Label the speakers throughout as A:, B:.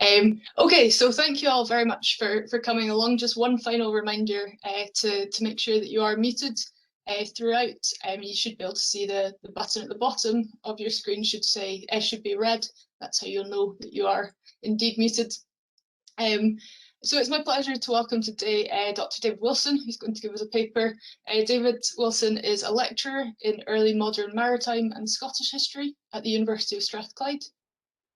A: Okay, so thank you all very much for coming along. Just one final reminder to make sure that you are muted throughout. You should be able to see the button at the bottom of your screen should be red. That's how you'll know that you are indeed muted. So it's my pleasure to welcome today Dr. David Wilson, who's going to give us a paper. David Wilson is a lecturer in early modern maritime and Scottish history at the University of Strathclyde.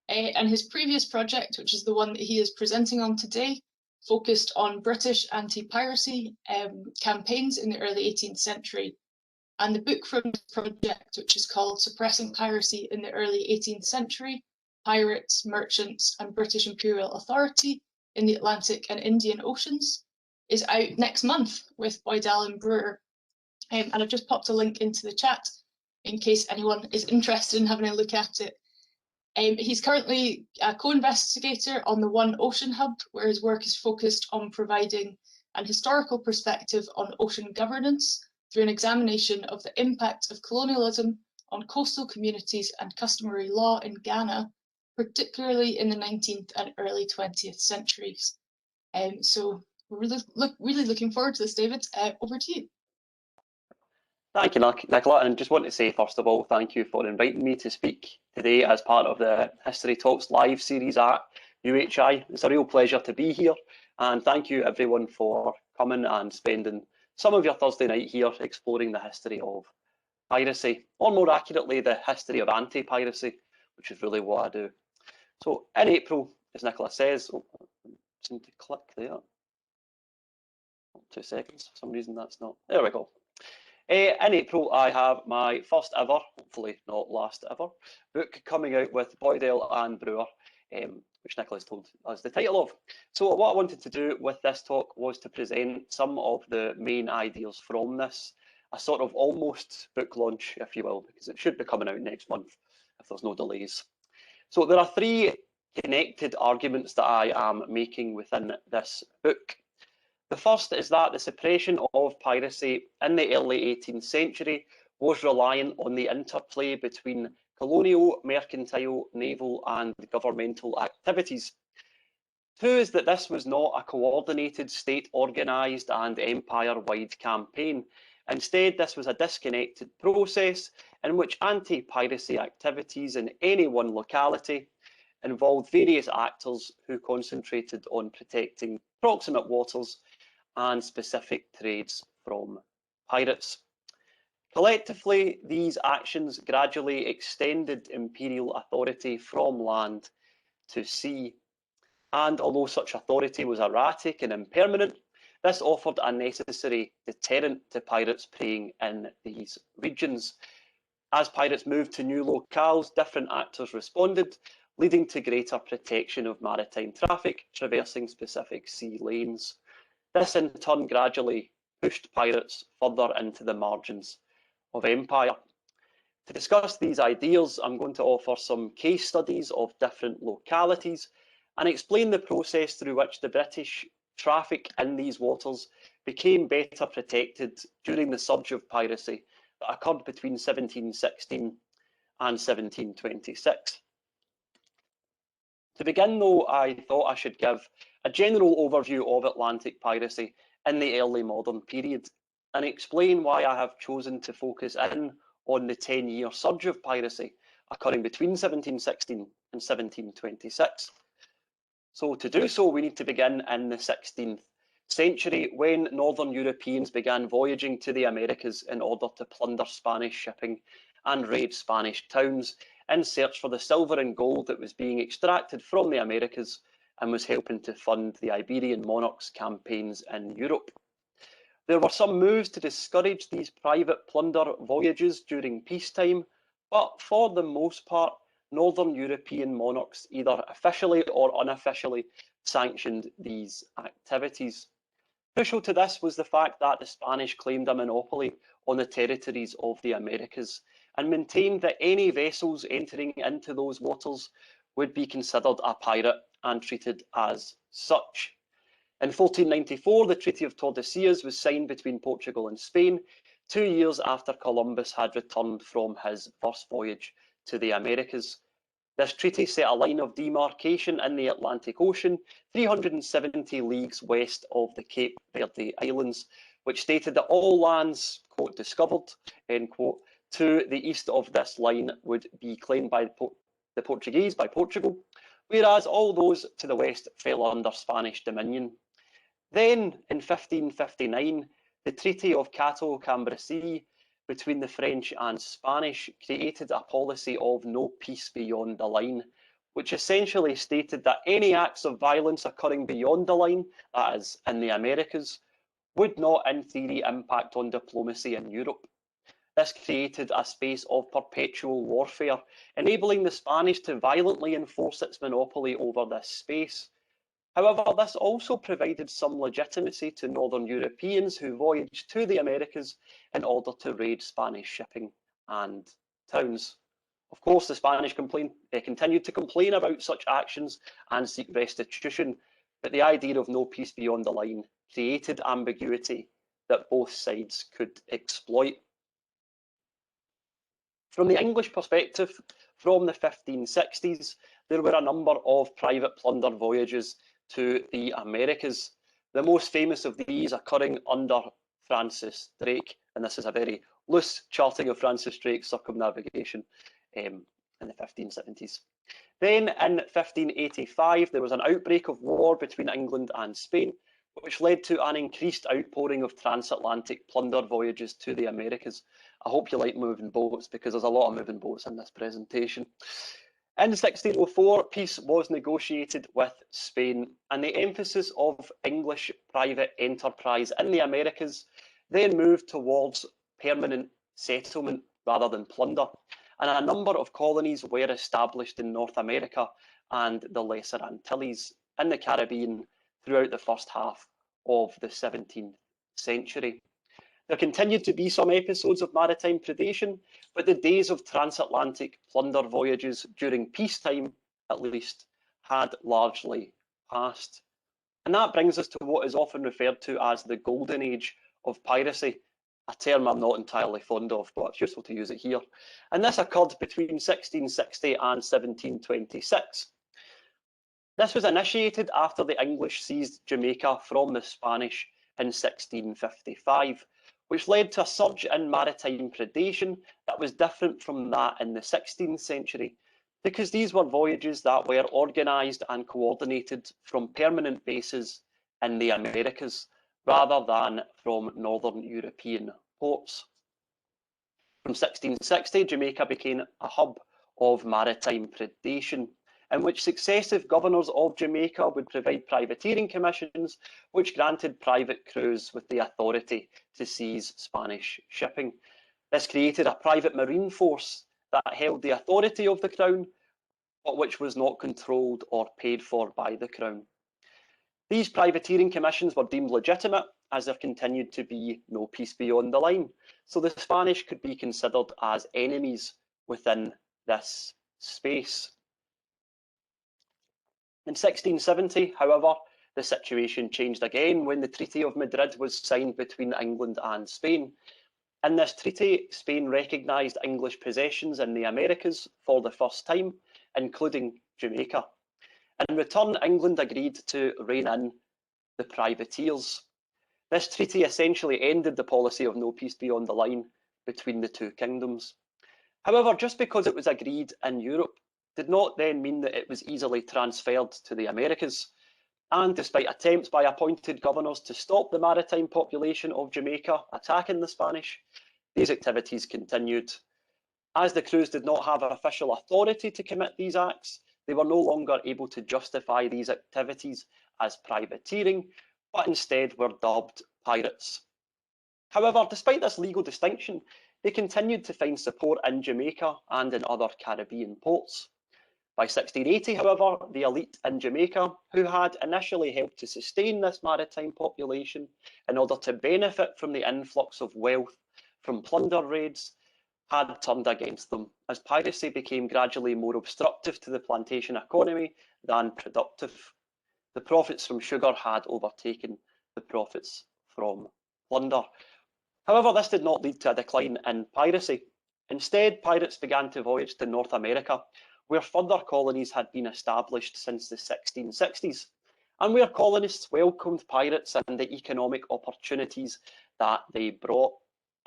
A: And his previous project, which is the one that he is presenting on today, focused on British anti-piracy campaigns in the early 18th century. And the book from this project, which is called Suppressing Piracy in the Early 18th Century, Pirates, Merchants and British Imperial Authority in the Atlantic and Indian Oceans, is out next month with Boydell and Brewer. And I've just popped a link into the chat in case anyone is interested in having a look at it. He's currently a co-investigator on the One Ocean Hub, where his work is focused on providing an historical perspective on ocean governance through an examination of the impact of colonialism on coastal communities and customary law in Ghana, particularly in the 19th and early 20th centuries. So we're really looking forward to this, David. Over to you.
B: Thank you, Nicola, and just want to say, first of all, thank you for inviting me to speak today as part of the History Talks live series at UHI. It's a real pleasure to be here, and thank you everyone for coming and spending some of your Thursday night here exploring the history of piracy, or more accurately, the history of anti-piracy, which is really what I do. So in April, as Nicola says, I seem to click there. 2 seconds, for some reason that's not, there we go. In April, I have my first ever, hopefully not last ever, book coming out with Boydell and Brewer, which Nicola has told us the title of. So what I wanted to do with this talk was to present some of the main ideas from this, a sort of almost book launch, if you will, because it should be coming out next month if there's no delays. So there are 3 connected arguments that I am making within this book. The first is that the suppression of piracy in the early 18th century was reliant on the interplay between colonial, mercantile, naval and governmental activities. 2 is that this was not a coordinated, state-organised and empire-wide campaign. Instead, this was a disconnected process in which anti-piracy activities in any one locality involved various actors who concentrated on protecting proximate waters and specific trades from pirates. Collectively, these actions gradually extended imperial authority from land to sea. And although such authority was erratic and impermanent, this offered a necessary deterrent to pirates preying in these regions. As pirates moved to new locales, different actors responded, leading to greater protection of maritime traffic traversing specific sea lanes. This in turn gradually pushed pirates further into the margins of empire. To discuss these ideas, I'm going to offer some case studies of different localities and explain the process through which the British traffic in these waters became better protected during the surge of piracy that occurred between 1716 and 1726. To begin though, I thought I should give a general overview of Atlantic piracy in the early modern period and explain why I have chosen to focus in on the 10-year surge of piracy occurring between 1716 and 1726. So to do so, we need to begin in the 16th century when Northern Europeans began voyaging to the Americas in order to plunder Spanish shipping and raid Spanish towns in search for the silver and gold that was being extracted from the Americas and was helping to fund the Iberian monarchs' campaigns in Europe. There were some moves to discourage these private plunder voyages during peacetime, but for the most part, Northern European monarchs either officially or unofficially sanctioned these activities. Crucial to this was the fact that the Spanish claimed a monopoly on the territories of the Americas and maintained that any vessels entering into those waters would be considered a pirate and treated as such. In 1494, the Treaty of Tordesillas was signed between Portugal and Spain, 2 years after Columbus had returned from his first voyage to the Americas. This treaty set a line of demarcation in the Atlantic Ocean, 370 leagues west of the Cape Verde Islands, which stated that all lands, quote, discovered, end quote, to the east of this line would be claimed by the Portuguese, by Portugal, whereas all those to the west fell under Spanish dominion. Then, in 1559, the Treaty of Cato Cambrassi between the French and Spanish created a policy of no peace beyond the line, which essentially stated that any acts of violence occurring beyond the line, that is, in the Americas, would not, in theory, impact on diplomacy in Europe. This created a space of perpetual warfare, enabling the Spanish to violently enforce its monopoly over this space. However, this also provided some legitimacy to Northern Europeans who voyaged to the Americas in order to raid Spanish shipping and towns. Of course, the Spanish continued to complain about such actions and seek restitution, but the idea of no peace beyond the line created ambiguity that both sides could exploit. From the English perspective, from the 1560s, there were a number of private plunder voyages to the Americas, the most famous of these occurring under Francis Drake, and this is a very loose charting of Francis Drake's circumnavigation in the 1570s. Then in 1585, there was an outbreak of war between England and Spain, which led to an increased outpouring of transatlantic plunder voyages to the Americas. I hope you like moving boats, because there's a lot of moving boats in this presentation. In 1604, peace was negotiated with Spain, and the emphasis of English private enterprise in the Americas then moved towards permanent settlement rather than plunder, and a number of colonies were established in North America and the Lesser Antilles in the Caribbean throughout the first half of the 17th century. There continued to be some episodes of maritime predation, but the days of transatlantic plunder voyages during peacetime, at least, had largely passed. And that brings us to what is often referred to as the golden age of piracy, a term I'm not entirely fond of, but it's useful to use it here. And this occurred between 1660 and 1726. This was initiated after the English seized Jamaica from the Spanish in 1655, which led to a surge in maritime predation that was different from that in the 16th century, because these were voyages that were organised and coordinated from permanent bases in the Americas, rather than from Northern European ports. From 1660, Jamaica became a hub of maritime predation, in which successive governors of Jamaica would provide privateering commissions, which granted private crews with the authority to seize Spanish shipping. This created a private marine force that held the authority of the Crown, but which was not controlled or paid for by the Crown. These privateering commissions were deemed legitimate, as there continued to be no peace beyond the line, so the Spanish could be considered as enemies within this space. In 1670, however, the situation changed again when the Treaty of Madrid was signed between England and Spain. In this treaty, Spain recognised English possessions in the Americas for the first time, including Jamaica. In return, England agreed to rein in the privateers. This treaty essentially ended the policy of no peace beyond the line between the two kingdoms. However, just because it was agreed in Europe did not then mean that it was easily transferred to the Americas. And despite attempts by appointed governors to stop the maritime population of Jamaica attacking the Spanish, these activities continued. As the crews did not have official authority to commit these acts, they were no longer able to justify these activities as privateering, but instead were dubbed pirates. However, despite this legal distinction, they continued to find support in Jamaica and in other Caribbean ports. By 1680, however, the elite in Jamaica, who had initially helped to sustain this maritime population in order to benefit from the influx of wealth from plunder raids, had turned against them, as piracy became gradually more obstructive to the plantation economy than productive. The profits from sugar had overtaken the profits from plunder. However, this did not lead to a decline in piracy. Instead, pirates began to voyage to North America, where further colonies had been established since the 1660s, and where colonists welcomed pirates and the economic opportunities that they brought.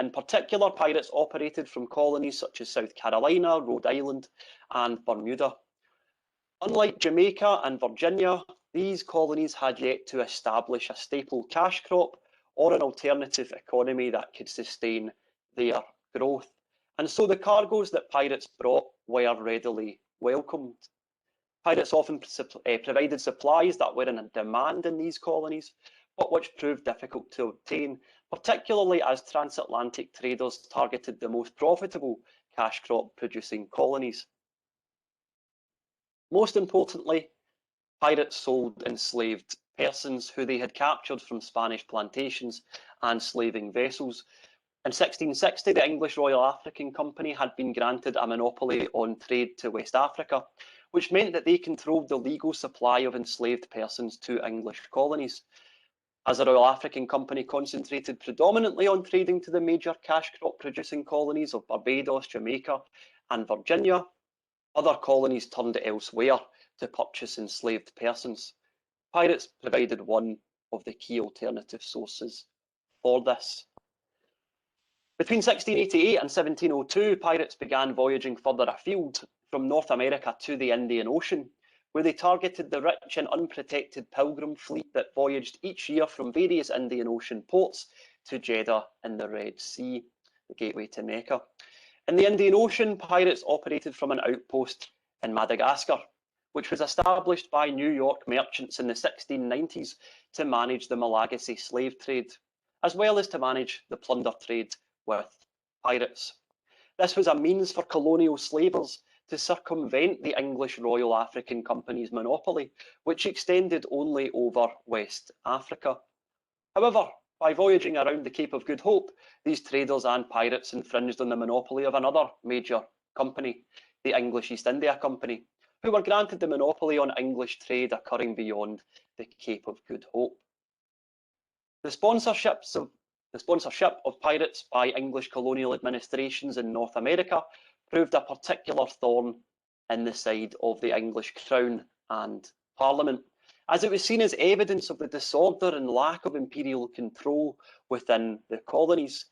B: In particular, pirates operated from colonies such as South Carolina, Rhode Island, and Bermuda. Unlike Jamaica and Virginia, these colonies had yet to establish a staple cash crop or an alternative economy that could sustain their growth. And so the cargoes that pirates brought were readily welcomed. Pirates often provided supplies that were in demand in these colonies, but which proved difficult to obtain, particularly as transatlantic traders targeted the most profitable cash crop producing colonies. Most importantly, pirates sold enslaved persons who they had captured from Spanish plantations and slaving vessels. In 1660, the English Royal African Company had been granted a monopoly on trade to West Africa, which meant that they controlled the legal supply of enslaved persons to English colonies. As the Royal African Company concentrated predominantly on trading to the major cash crop producing colonies of Barbados, Jamaica, and Virginia, other colonies turned elsewhere to purchase enslaved persons. Pirates provided one of the key alternative sources for this. Between 1688 and 1702, pirates began voyaging further afield from North America to the Indian Ocean, where they targeted the rich and unprotected pilgrim fleet that voyaged each year from various Indian Ocean ports to Jeddah in the Red Sea, the gateway to Mecca. In the Indian Ocean, pirates operated from an outpost in Madagascar, which was established by New York merchants in the 1690s to manage the Malagasy slave trade, as well as to manage the plunder trade with pirates. This was a means for colonial slavers to circumvent the English Royal African Company's monopoly, which extended only over West Africa. However, by voyaging around the Cape of Good Hope, these traders and pirates infringed on the monopoly of another major company, the English East India Company, who were granted the monopoly on English trade occurring beyond the Cape of Good Hope. The sponsorship of pirates by English colonial administrations in North America proved a particular thorn in the side of the English Crown and Parliament, as it was seen as evidence of the disorder and lack of imperial control within the colonies,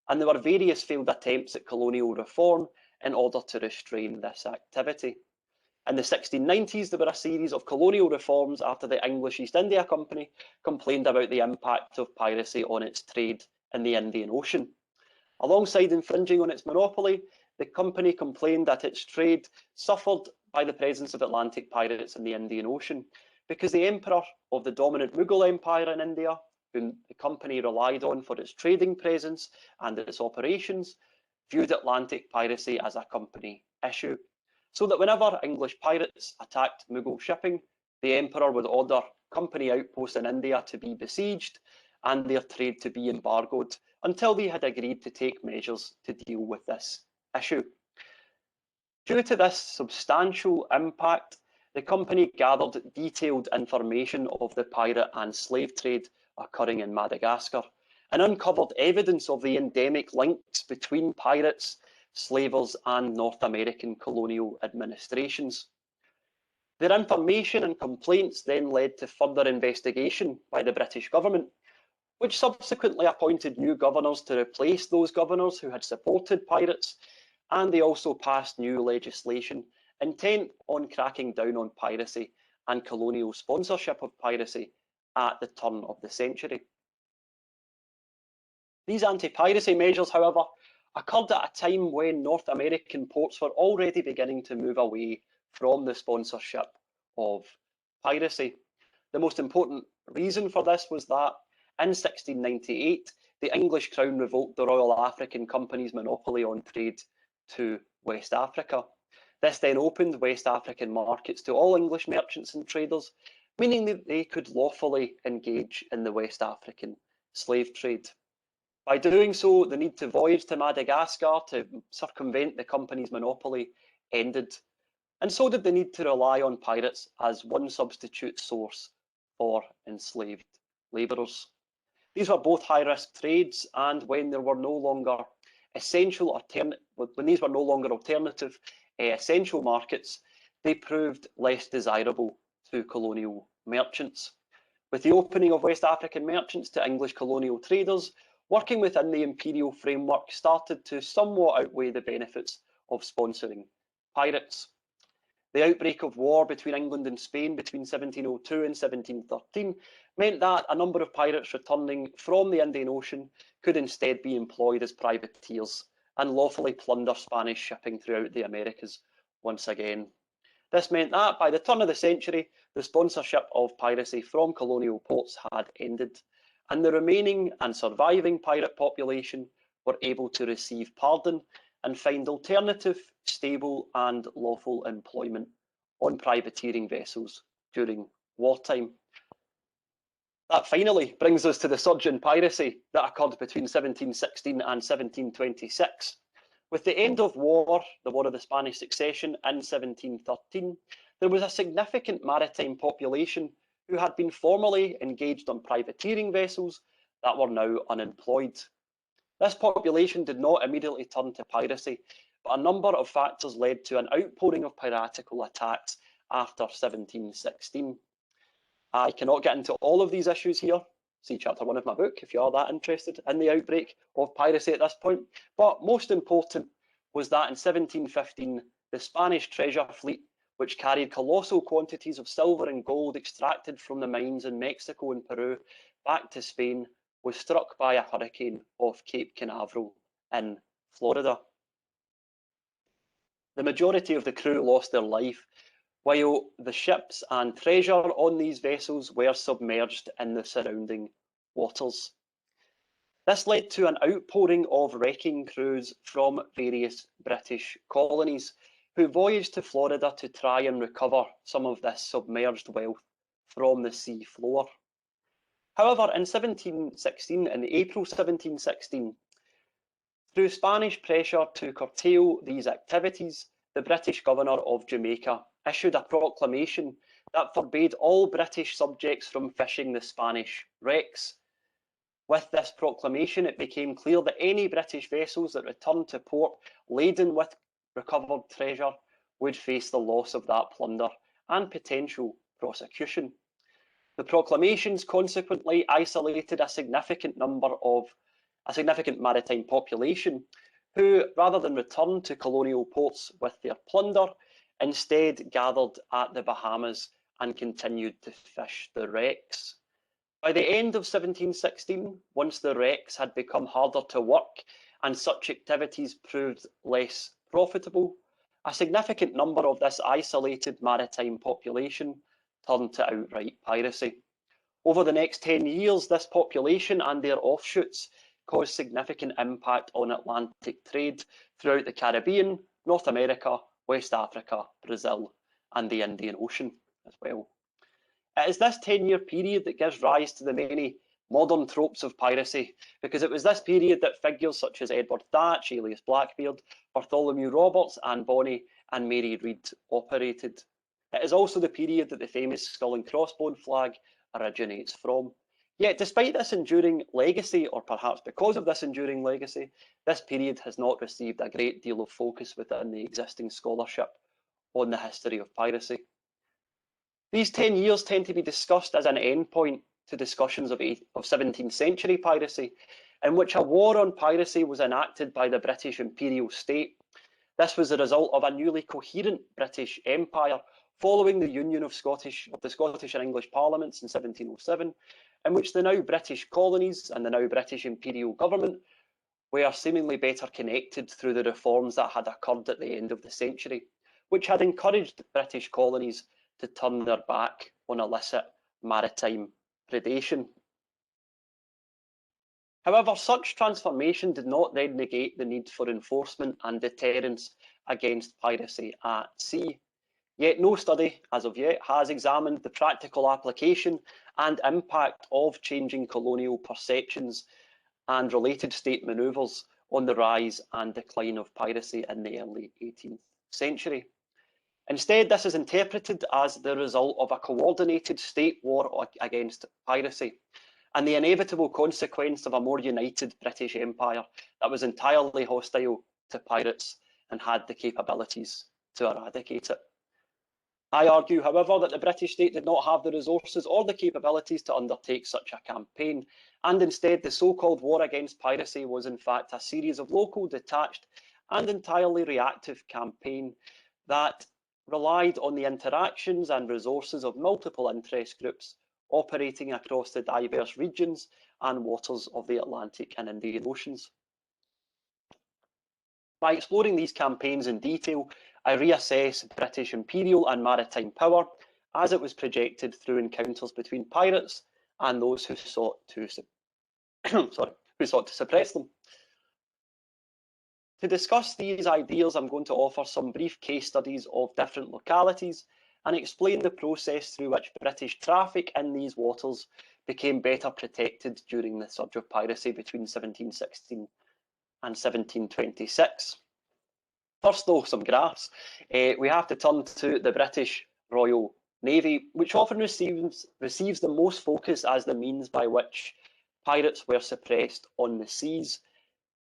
B: and there were various failed attempts at colonial reform in order to restrain this activity. In the 1690s, there were a series of colonial reforms after the English East India Company complained about the impact of piracy on its trade in the Indian Ocean. Alongside infringing on its monopoly, the company complained that its trade suffered by the presence of Atlantic pirates in the Indian Ocean, because the emperor of the dominant Mughal Empire in India, whom the company relied on for its trading presence and its operations, viewed Atlantic piracy as a company issue, so that whenever English pirates attacked Mughal shipping, the emperor would order company outposts in India to be besieged and their trade to be embargoed until they had agreed to take measures to deal with this issue. Due to this substantial impact, the company gathered detailed information of the pirate and slave trade occurring in Madagascar and uncovered evidence of the endemic links between pirates, slavers, and North American colonial administrations. Their information and complaints then led to further investigation by the British government, which subsequently appointed new governors to replace those governors who had supported pirates, and they also passed new legislation intent on cracking down on piracy and colonial sponsorship of piracy at the turn of the century. These anti-piracy measures, however, occurred at a time when North American ports were already beginning to move away from the sponsorship of piracy. The most important reason for this was that in 1698, the English Crown revoked the Royal African Company's monopoly on trade to West Africa. This then opened West African markets to all English merchants and traders, meaning that they could lawfully engage in the West African slave trade. By doing so, the need to voyage to Madagascar to circumvent the company's monopoly ended, and so did the need to rely on pirates as one substitute source for enslaved labourers. These were both high-risk trades, and when there were no longer essential alternative, essential markets, they proved less desirable to colonial merchants. With the opening of West African merchants to English colonial traders, working within the imperial framework started to somewhat outweigh the benefits of sponsoring pirates. The outbreak of war between England and Spain between 1702 and 1713 meant that a number of pirates returning from the Indian Ocean could instead be employed as privateers and lawfully plunder Spanish shipping throughout the Americas once again. This meant that by the turn of the century, the sponsorship of piracy from colonial ports had ended, and the remaining and surviving pirate population were able to receive pardon and find alternative, stable and lawful employment on privateering vessels during wartime. That finally brings us to the surge in piracy that occurred between 1716 and 1726. With the end of war, the War of the Spanish Succession in 1713, there was a significant maritime population who had been formerly engaged on privateering vessels that were now unemployed. This population did not immediately turn to piracy, but a number of factors led to an outpouring of piratical attacks after 1716. I cannot get into all of these issues here. See chapter 1 of my book if you are that interested in the outbreak of piracy at this point. But most important was that in 1715, the Spanish treasure fleet, which carried colossal quantities of silver and gold extracted from the mines in Mexico and Peru back to Spain, was struck by a hurricane off Cape Canaveral in Florida. The majority of the crew lost their life, while the ships and treasure on these vessels were submerged in the surrounding waters. This led to an outpouring of wrecking crews from various British colonies who voyaged to Florida to try and recover some of this submerged wealth from the sea floor. However, in 1716, in April 1716, through Spanish pressure to curtail these activities, the British governor of Jamaica issued a proclamation that forbade all British subjects from fishing the Spanish wrecks. With this proclamation, it became clear that any British vessels that returned to port laden with recovered treasure would face the loss of that plunder and potential prosecution. The proclamations consequently isolated a significant maritime population who, rather than return to colonial ports with their plunder, instead gathered at the Bahamas and continued to fish the wrecks. By the end of 1716, once the wrecks had become harder to work and such activities proved less profitable, a significant number of this isolated maritime population turned to outright piracy. Over the next 10 years, this population and their offshoots caused significant impact on Atlantic trade throughout the Caribbean, North America, West Africa, Brazil, and the Indian Ocean as well. It is this 10-year period that gives rise to the many modern tropes of piracy, because it was this period that figures such as Edward Thatch, alias Blackbeard, Bartholomew Roberts, Anne Bonny, and Mary Read operated. It is also the period that the famous skull and crossbone flag originates from. Yet, despite this enduring legacy, or perhaps because of this enduring legacy, this period has not received a great deal of focus within the existing scholarship on the history of piracy. These 10 years tend to be discussed as an endpoint to discussions of 17th century piracy, in which a war on piracy was enacted by the British imperial state. This was the result of a newly coherent British Empire following the union of the Scottish and English parliaments in 1707, in which the now British colonies and the now British imperial government were seemingly better connected through the reforms that had occurred at the end of the century, which had encouraged British colonies to turn their back on illicit maritime predation. However, such transformation did not then negate the need for enforcement and deterrence against piracy at sea. Yet no study, as of yet, has examined the practical application and impact of changing colonial perceptions and related state manoeuvres on the rise and decline of piracy in the early 18th century. Instead, this is interpreted as the result of a coordinated state war against piracy and the inevitable consequence of a more united British Empire that was entirely hostile to pirates and had the capabilities to eradicate it. I argue, however, that the British state did not have the resources or the capabilities to undertake such a campaign, and instead the so-called war against piracy was in fact a series of local, detached and entirely reactive campaign that relied on the interactions and resources of multiple interest groups operating across the diverse regions and waters of the Atlantic and Indian Oceans. By exploring these campaigns in detail, I reassess British imperial and maritime power as it was projected through encounters between pirates and those who sought to suppress them. To discuss these ideas, I'm going to offer some brief case studies of different localities and explain the process through which British traffic in these waters became better protected during the surge of piracy between 1716 and 1726. First, though, some graphs. We have to turn to the British Royal Navy, which often receives the most focus as the means by which pirates were suppressed on the seas.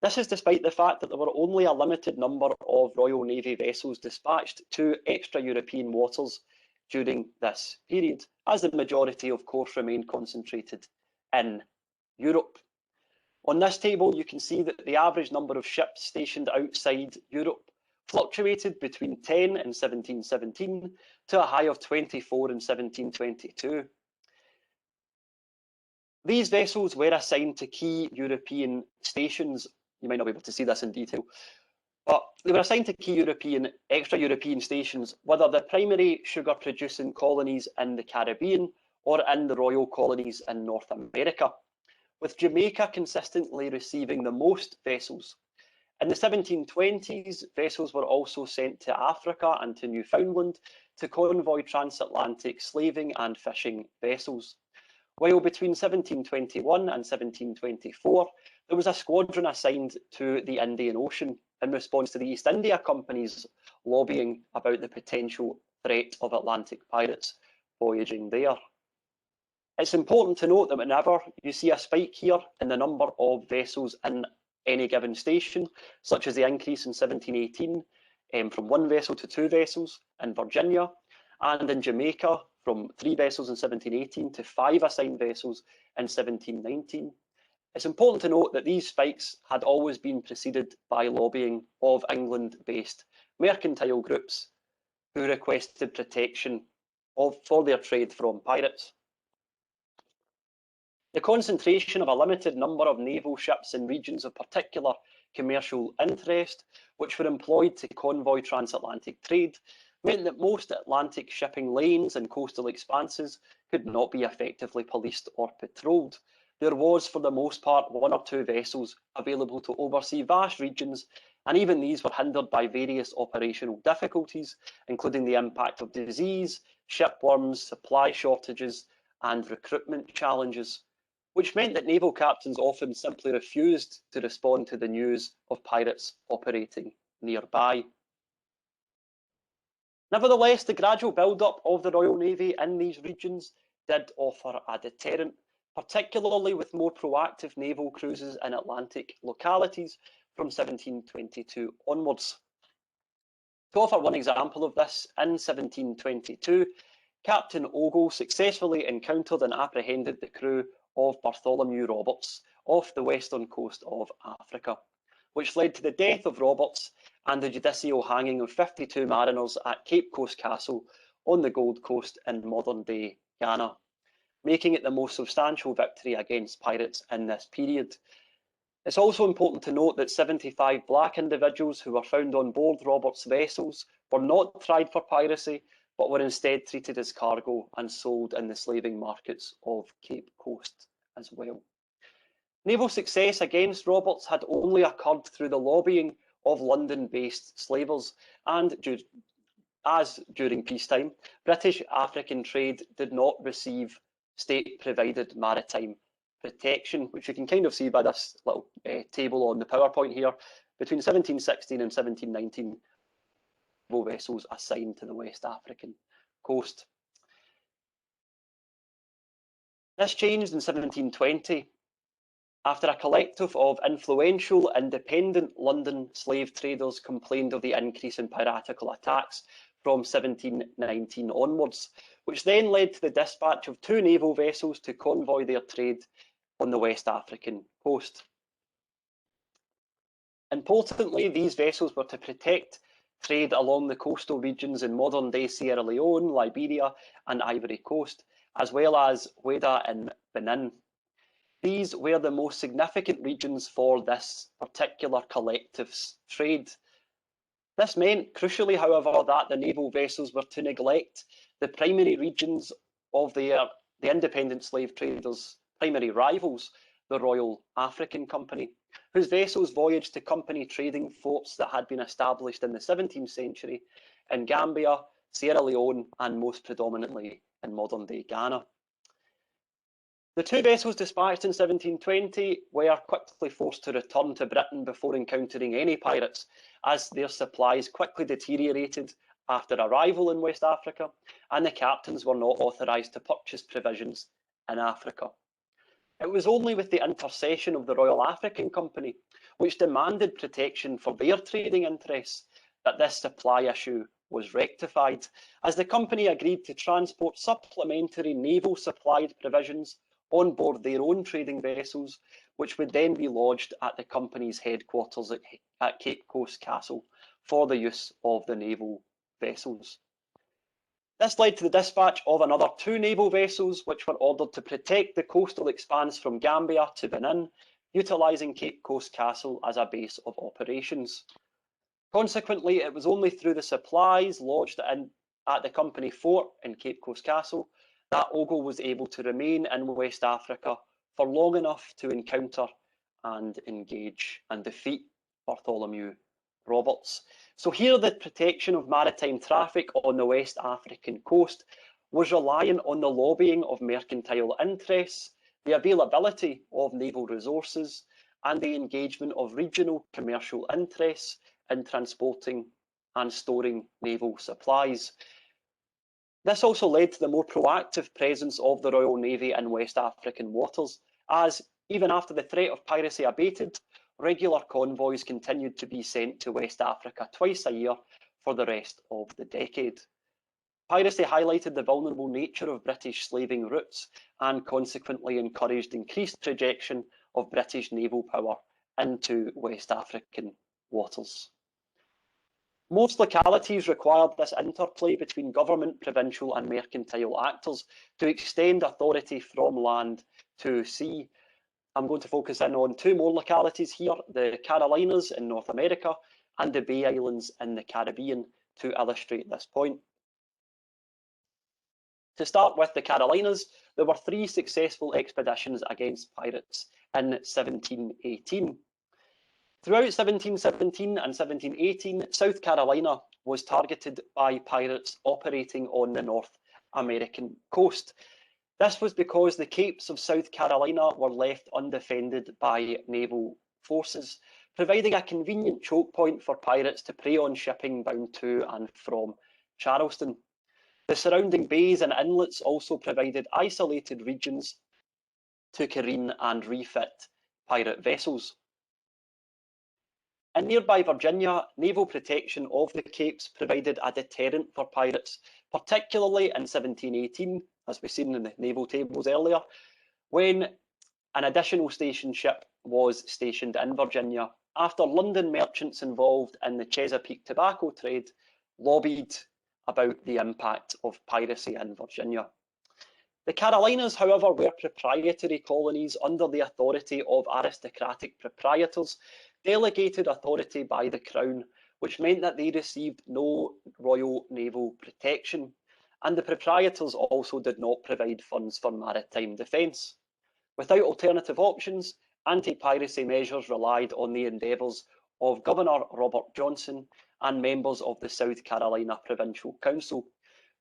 B: This is despite the fact that there were only a limited number of Royal Navy vessels dispatched to extra-European waters during this period, as the majority, of course, remained concentrated in Europe. On this table, you can see that the average number of ships stationed outside Europe fluctuated between 10 in 1717 to a high of 24 in 1722. These vessels were assigned to key European stations. You might not be able to see this in detail, but they were assigned to key extra-European stations, whether the primary sugar-producing colonies in the Caribbean or in the royal colonies in North America, with Jamaica consistently receiving the most vessels. In the 1720s, vessels were also sent to Africa and to Newfoundland to convoy transatlantic slaving and fishing vessels. While between 1721 and 1724, there was a squadron assigned to the Indian Ocean in response to the East India Company's lobbying about the potential threat of Atlantic pirates voyaging there. It's important to note that whenever you see a spike here in the number of vessels in any given station, such as the increase in 1718 from 1 vessel to 2 vessels in Virginia, and in Jamaica from 3 vessels in 1718 to 5 assigned vessels in 1719. It's important to note that these spikes had always been preceded by lobbying of England-based mercantile groups who requested protection for their trade from pirates. The concentration of a limited number of naval ships in regions of particular commercial interest, which were employed to convoy transatlantic trade, meant that most Atlantic shipping lanes and coastal expanses could not be effectively policed or patrolled. There was, for the most part, 1 or 2 vessels available to oversee vast regions, and even these were hindered by various operational difficulties, including the impact of disease, shipworms, supply shortages, and recruitment challenges, which meant that naval captains often simply refused to respond to the news of pirates operating nearby. Nevertheless, the gradual build-up of the Royal Navy in these regions did offer a deterrent, particularly with more proactive naval cruises in Atlantic localities from 1722 onwards. To offer one example of this, in 1722, Captain Ogle successfully encountered and apprehended the crew of Bartholomew Roberts off the western coast of Africa, which led to the death of Roberts and the judicial hanging of 52 mariners at Cape Coast Castle on the Gold Coast in modern-day Ghana, making it the most substantial victory against pirates in this period. It's also important to note that 75 black individuals who were found on board Roberts' vessels were not tried for piracy, but were instead treated as cargo and sold in the slaving markets of Cape Coast as well. Naval success against Roberts had only occurred through the lobbying of London-based slavers, and as during peacetime, British African trade did not receive state-provided maritime protection, which you can kind of see by this little table on the PowerPoint here. Between 1716 and 1719, vessels assigned to the West African coast. This changed in 1720 after a collective of influential independent London slave traders complained of the increase in piratical attacks from 1719 onwards, which then led to the dispatch of 2 naval vessels to convoy their trade on the West African coast. Importantly, these vessels were to protect trade along the coastal regions in modern-day Sierra Leone, Liberia and Ivory Coast, as well as Oueda and Benin. These were the most significant regions for this particular collective trade. This meant, crucially, however, that the naval vessels were to neglect the primary regions of the independent slave traders' primary rivals, the Royal African Company, whose vessels voyaged to company trading forts that had been established in the 17th century in Gambia, Sierra Leone, and most predominantly in modern-day Ghana. The 2 vessels dispatched in 1720 were quickly forced to return to Britain before encountering any pirates, as their supplies quickly deteriorated after arrival in West Africa, and the captains were not authorised to purchase provisions in Africa. It was only with the intercession of the Royal African Company, which demanded protection for their trading interests, that this supply issue was rectified, as the company agreed to transport supplementary naval supplied provisions on board their own trading vessels, which would then be lodged at the company's headquarters at Cape Coast Castle for the use of the naval vessels. This led to the dispatch of another 2 naval vessels, which were ordered to protect the coastal expanse from Gambia to Benin, utilising Cape Coast Castle as a base of operations. Consequently, it was only through the supplies lodged at the company fort in Cape Coast Castle that Ogle was able to remain in West Africa for long enough to encounter and engage and defeat Bartholomew Roberts. So here the protection of maritime traffic on the West African coast was reliant on the lobbying of mercantile interests, the availability of naval resources, and the engagement of regional commercial interests in transporting and storing naval supplies. This also led to the more proactive presence of the Royal Navy in West African waters, as even after the threat of piracy abated, regular convoys continued to be sent to West Africa twice a year for the rest of the decade. Piracy highlighted the vulnerable nature of British slaving routes and consequently encouraged increased projection of British naval power into West African waters. Most localities required this interplay between government, provincial and mercantile actors to extend authority from land to sea. I'm going to focus in on 2 more localities here, the Carolinas in North America and the Bay Islands in the Caribbean, to illustrate this point. To start with the Carolinas, there were 3 successful expeditions against pirates in 1718. Throughout 1717 and 1718, South Carolina was targeted by pirates operating on the North American coast. This was because the capes of South Carolina were left undefended by naval forces, providing a convenient choke point for pirates to prey on shipping bound to and from Charleston. The surrounding bays and inlets also provided isolated regions to careen and refit pirate vessels. In nearby Virginia, naval protection of the capes provided a deterrent for pirates, particularly in 1718, as we've seen in the naval tables earlier, when an additional station ship was stationed in Virginia after London merchants involved in the Chesapeake tobacco trade lobbied about the impact of piracy in Virginia. The Carolinas, however, were proprietary colonies under the authority of aristocratic proprietors, delegated authority by the Crown, which meant that they received no royal naval protection, and the proprietors also did not provide funds for maritime defence. Without alternative options, anti-piracy measures relied on the endeavours of Governor Robert Johnson and members of the South Carolina Provincial Council,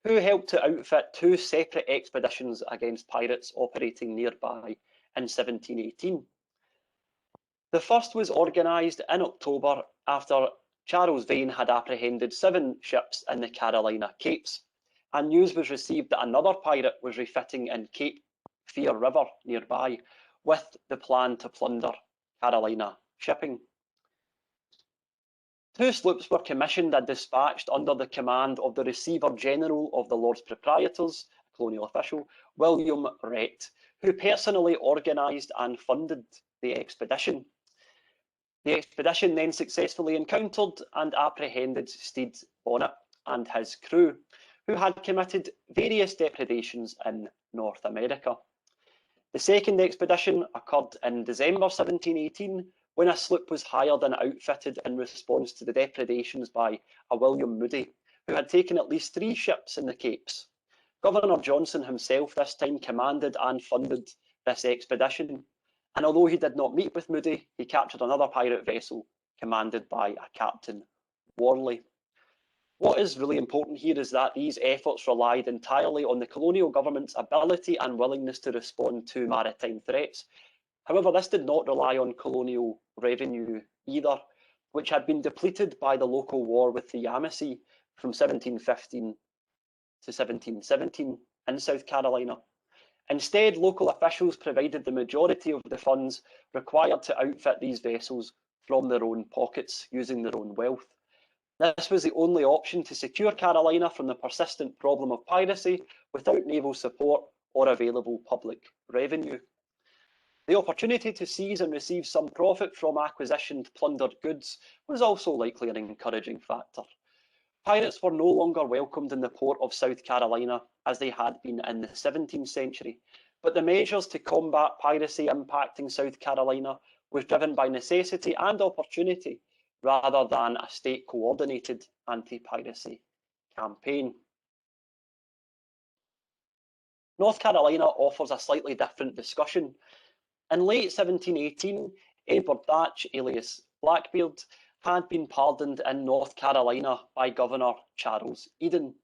B: who helped to outfit 2 separate expeditions against pirates operating nearby in 1718. The first was organised in October after Charles Vane had apprehended 7 ships in the Carolina Capes, and news was received that another pirate was refitting in Cape Fear River nearby, with the plan to plunder Carolina shipping. 2 sloops were commissioned and dispatched under the command of the Receiver General of the Lords Proprietors, a colonial official, William Rhett, who personally organised and funded the expedition. The expedition then successfully encountered and apprehended Stede Bonnet and his crew, who had committed various depredations in North America. The second expedition occurred in December 1718, when a sloop was hired and outfitted in response to the depredations by a William Moody, who had taken at least 3 ships in the Capes. Governor Johnson himself this time commanded and funded this expedition, and although he did not meet with Moody, he captured another pirate vessel commanded by a Captain Worley. What is really important here is that these efforts relied entirely on the colonial government's ability and willingness to respond to maritime threats. However, this did not rely on colonial revenue either, which had been depleted by the local war with the Yamasee from 1715 to 1717 in South Carolina. Instead, local officials provided the majority of the funds required to outfit these vessels from their own pockets, using their own wealth. This was the only option to secure Carolina from the persistent problem of piracy without naval support or available public revenue. The opportunity to seize and receive some profit from acquisitioned plundered goods was also likely an encouraging factor. Pirates were no longer welcomed in the port of South Carolina as they had been in the 17th century, but the measures to combat piracy impacting South Carolina was driven by necessity and opportunity rather than a state-coordinated anti-piracy campaign. North Carolina offers a slightly different discussion. In late 1718, Edward Thatch, alias Blackbeard, had been pardoned in North Carolina by Governor Charles Eden.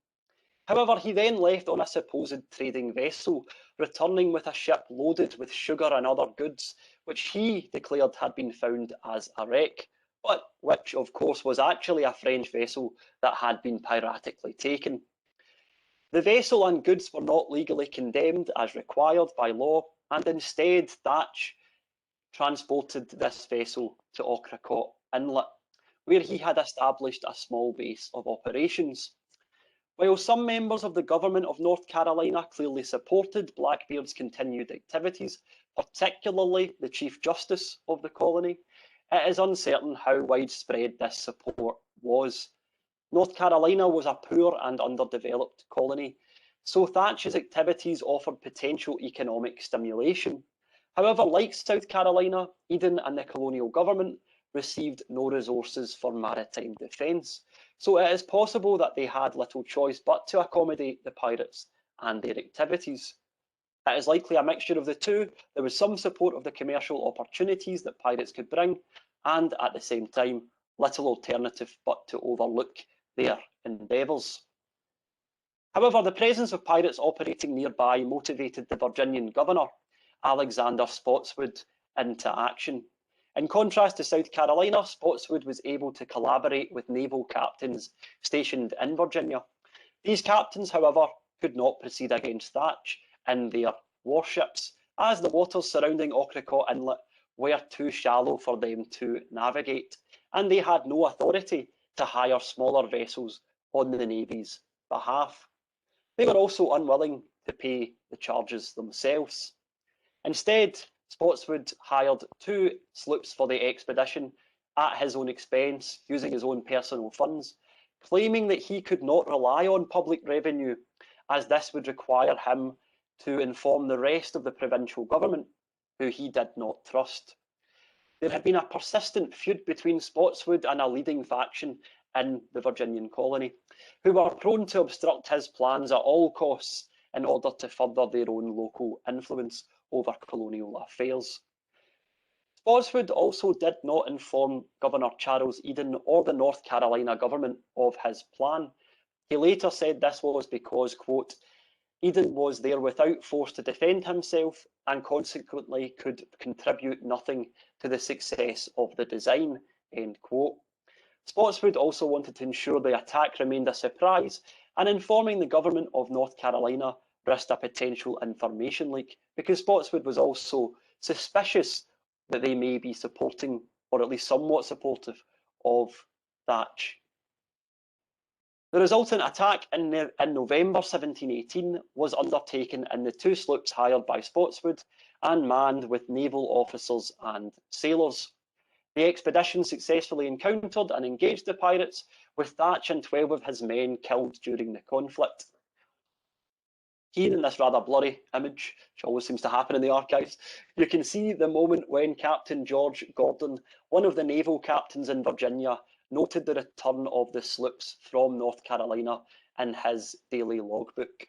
B: However, he then left on a supposed trading vessel, returning with a ship loaded with sugar and other goods, which he declared had been found as a wreck, but which, of course, was actually a French vessel that had been piratically taken. The vessel and goods were not legally condemned as required by law, and instead Thatch transported this vessel to Ocracoke Inlet, where he had established a small base of operations. While some members of the government of North Carolina clearly supported Blackbeard's continued activities, particularly the Chief Justice of the colony, it is uncertain how widespread this support was. North Carolina was a poor and underdeveloped colony, so Thatch's activities offered potential economic stimulation. However, like South Carolina, Eden and the colonial government received no resources for maritime defence, so it is possible that they had little choice but to accommodate the pirates and their activities. It is likely a mixture of the two. There was some support of the commercial opportunities that pirates could bring, and at the same time, little alternative but to overlook their endeavours. However, the presence of pirates operating nearby motivated the Virginian governor, Alexander Spotswood, into action. In contrast to South Carolina, Spotswood was able to collaborate with naval captains stationed in Virginia. These captains, however, could not proceed against Thatch in their warships, as the waters surrounding Ocracoke Inlet were too shallow for them to navigate, and they had no authority to hire smaller vessels on the Navy's behalf. They were also unwilling to pay the charges themselves. Instead, Spotswood hired 2 sloops for the expedition at his own expense, using his own personal funds, claiming that he could not rely on public revenue, as this would require him to inform the rest of the provincial government, who he did not trust. There had been a persistent feud between Spotswood and a leading faction in the Virginian colony, who were prone to obstruct his plans at all costs in order to further their own local influence over colonial affairs. Spotswood also did not inform Governor Charles Eden or the North Carolina government of his plan. He later said this was because, quote, Eden was there without force to defend himself and consequently could contribute nothing to the success of the design, end quote. Spotswood also wanted to ensure the attack remained a surprise, and informing the government of North Carolina risked a potential information leak, because Spotswood was also suspicious that they may be supporting, or at least somewhat supportive, of Thatch. The resultant attack in November 1718 was undertaken in the 2 sloops hired by Spotswood and manned with naval officers and sailors. The expedition successfully encountered and engaged the pirates, with Thatch and 12 of his men killed during the conflict. Here in this rather blurry image, which always seems to happen in the archives, you can see the moment when Captain George Gordon, one of the naval captains in Virginia, noted the return of the sloops from North Carolina in his daily logbook.